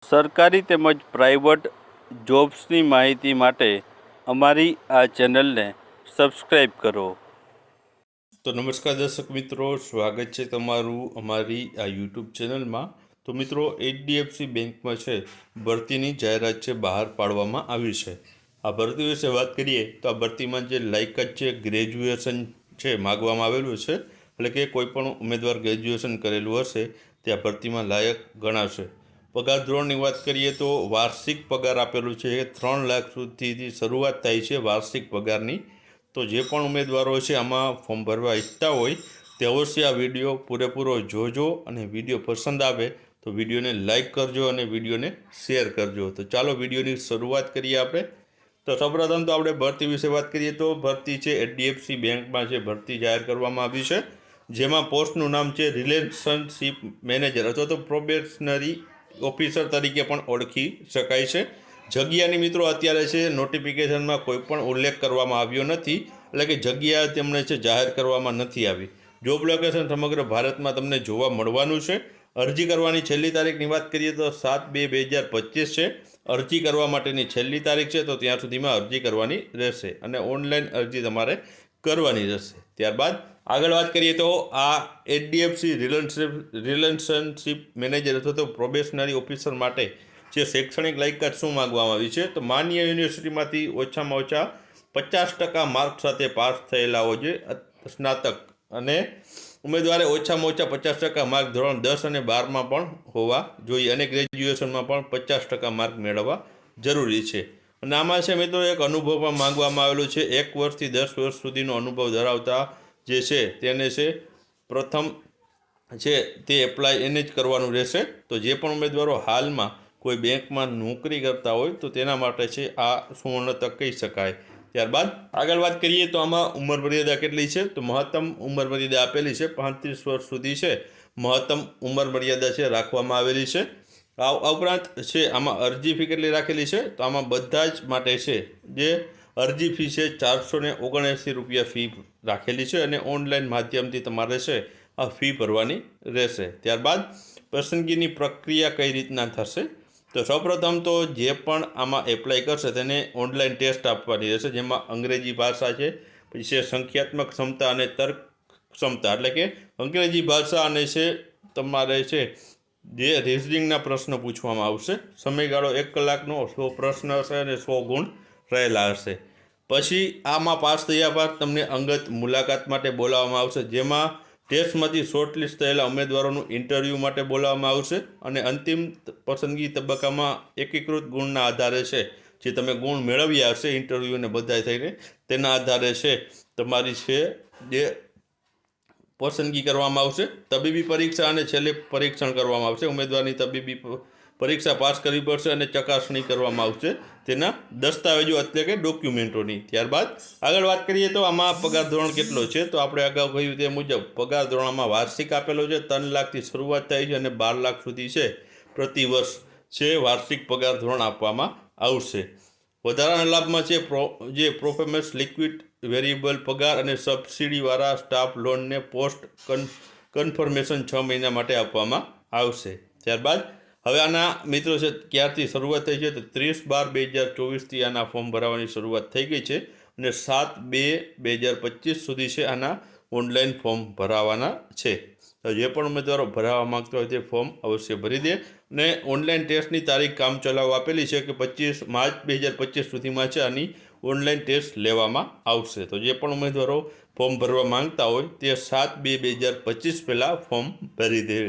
સરકારી તેમજ પ્રાઇવેટ જોબ્સની માહિતી માટે અમારી આ ચેનલને સબસ્ક્રાઈબ કરો. તો નમસ્કાર દર્શક મિત્રો, સ્વાગત છે તમારું અમારી આ યુટ્યુબ ચેનલમાં. તો મિત્રો, એચડીએફસી બેંકમાં છે ભરતીની જાહેરાત છે બહાર પાડવામાં આવી છે. આ ભરતી વિશે વાત કરીએ તો આ ભરતીમાં જે લાયકાત છે ગ્રેજ્યુએશન છે માગવામાં આવેલું છે. એટલે કે કોઈ પણ ઉમેદવાર ગ્રેજ્યુએશન કરેલું હશે તે આ ભરતીમાં લાયક ગણાશે. પગાર ધોરણની વાત કરીએ તો વાર્ષિક પગાર આપેલું છે એ 3 લાખ સુધીથી શરૂઆત થાય છે વાર્ષિક પગારની. તો જે પણ ઉમેદવારો છે આમાં ફોર્મ ભરવા ઈચ્છતા હોય તે અવશ્ય આ વિડીયો પૂરેપૂરો જોજો અને વિડીયો પસંદ આવે તો વિડીયોને લાઇક કરજો અને વિડીયોને શેર કરજો. તો ચાલો વિડીયોની શરૂઆત કરીએ આપણે. તો સૌપ્રથમ તો આપણે ભરતી વિશે વાત કરીએ તો ભરતી છે એચડીએફસી બેંકમાં છે ભરતી જાહેર કરવામાં આવી છે, જેમાં પોસ્ટનું નામ છે રિલેશનશિપ મેનેજર અથવા તો પ્રોબેશનરી ઓફિસર તરીકે પણ ઓળખી શકાય છે. જગ્યાની મિત્રો અત્યારે છે નોટિફિકેશનમાં કોઈ પણ ઉલ્લેખ કરવામાં આવ્યો નથી, એટલે કે જગ્યા તેમણે છે જાહેર કરવામાં નથી આવી. જોબ લોકેશન સમગ્ર ભારતમાં તમને જોવા મળવાનું છે. અરજી કરવાની છેલ્લી તારીખની વાત કરીએ તો 7/2/2025 છે અરજી કરવા માટેની છેલ્લી તારીખ છે. તો ત્યાં સુધીમાં અરજી કરવાની રહેશે અને ઓનલાઈન અરજી તમારે કરવાની રહેશે. ત્યારબાદ આગળ વાત કરીએ તો આ એચડીએફસી રિલેશનશિપ મેનેજર અથવા તો પ્રોબેશનરી ઓફિસર માટે જે શૈક્ષણિક લાયકાત શું માગવામાં આવી છે તો માન્ય યુનિવર્સિટીમાંથી ઓછામાં ઓછા 50% માર્ક સાથે પાસ થયેલા હોય છે સ્નાતક, અને ઉમેદવારે ઓછામાં ઓછા 50% માર્ક ધોરણ 10 અને 12માં પણ હોવા જોઈએ અને ગ્રેજ્યુએશનમાં પણ 50% માર્ક મેળવવા જરૂરી છે. અને આમાં છે મિત્રો એક અનુભવ પણ માંગવામાં આવેલો છે. 1 વર્ષથી 10 વર્ષ સુધીનો અનુભવ ધરાવતા જે છે તેને છે પ્રથમ છે તે એપ્લાય એને જ કરવાનું રહેશે. તો જે પણ ઉમેદવારો હાલમાં કોઈ બેંકમાં નોકરી કરતા હોય તો તેના માટે છે આ સુવર્ણ તક કહી શકાય. ત્યારબાદ આગળ વાત કરીએ તો આમાં ઉંમર મર્યાદા કેટલી છે તો મહત્તમ ઉંમર મર્યાદા આપેલી છે 35 વર્ષ સુધી છે મહત્તમ ઉંમર મર્યાદા છે રાખવામાં આવેલી છે. આ ઉપરાંત છે આમાં અરજી ફી કેટલી રાખેલી છે તો આમાં બધા જ માટે છે જે અરજી ફી છે 479 રૂપિયા ફી રાખેલી છે અને ઓનલાઈન માધ્યમથી તમારે છે આ ફી ભરવાની રહેશે. ત્યારબાદ પસંદગીની પ્રક્રિયા કઈ રીતના થશે તો સૌપ્રથમ તો જે પણ આમાં એપ્લાય કરશે તેને ઓનલાઈન ટેસ્ટ આપવાની રહેશે, જેમાં અંગ્રેજી ભાષા છે, પછી છે સંખ્યાત્મક ક્ષમતા અને તર્ક ક્ષમતા, એટલે કે અંગ્રેજી ભાષા અને છે તમારે છે જે રિઝનિંગના પ્રશ્ન પૂછવામાં આવશે. સમયગાળો 1 કલાકનો 100 પ્રશ્ન હશે અને 100 ગુણ રહેલા હશે. પછી આમાં પાસ થયા બાદ તમને અંગત મુલાકાત માટે બોલાવવામાં આવશે, જેમાં ટેસ્ટમાંથી શોર્ટલિસ્ટ થયેલા ઉમેદવારોનું ઇન્ટરવ્યૂ માટે બોલાવવામાં આવશે અને અંતિમ પસંદગી તબક્કામાં એકીકૃત ગુણના આધારે છે જે તમે ગુણ મેળવ્યા હશે ઇન્ટરવ્યૂને બધા થઈને તેના આધારે છે તમારી છે જે પસંદગી કરવામાં આવશે. તબીબી પરીક્ષા અને છેલ્લે પરીક્ષણ કરવામાં આવશે. ઉમેદવારની તબીબી પરીક્ષા પાસ કરવી પડશે અને ચકાસણી કરવામાં આવશે તેના દસ્તાવેજો એટલે કે ડોક્યુમેન્ટોની. ત્યારબાદ આગળ વાત કરીએ તો આમાં પગાર ધોરણ કેટલો છે તો આપણે અગાઉ કહ્યું તે મુજબ પગાર ધોરણમાં વાર્ષિક આપેલો છે. 3 લાખથી શરૂઆત થાય છે અને 12 લાખ સુધી છે પ્રતિ વર્ષ છે વાર્ષિક પગાર ધોરણ આપવામાં આવશે. વધારાના લાભમાં છે જે પરફોર્મન્સ લિક્વિડ વેરિયેબલ પગાર અને સબસિડીવાળા સ્ટાફ લોનને પોસ્ટ કન્ફર્મેશન 6 મહિના માટે આપવામાં આવશે. ત્યારબાદ હવે આના મિત્રો છે ક્યારથી શરૂઆત થઈ છે તો 30/12/2024થી આના ફોર્મ ભરાવાની શરૂઆત થઈ ગઈ છે અને 7/2/2025 સુધી છે આના ઓનલાઈન ફોર્મ ભરાવાના છે. તો જે પણ ઉમેદવારો ભરાવા માંગતા હોય તે ફોર્મ અવશ્ય ભરી દે. અને ઓનલાઈન ટેસ્ટની તારીખ કામ ચલાવ આપેલી છે કે 25 માર્ચ 2025 સુધીમાં છે આની ઓનલાઈન ટેસ્ટ લેવામાં આવશે. તો જે પણ ઉમેદવારો ફોર્મ ભરવા માંગતા હોય તે 7/2/2025 પહેલાં ફોર્મ ભરી દે.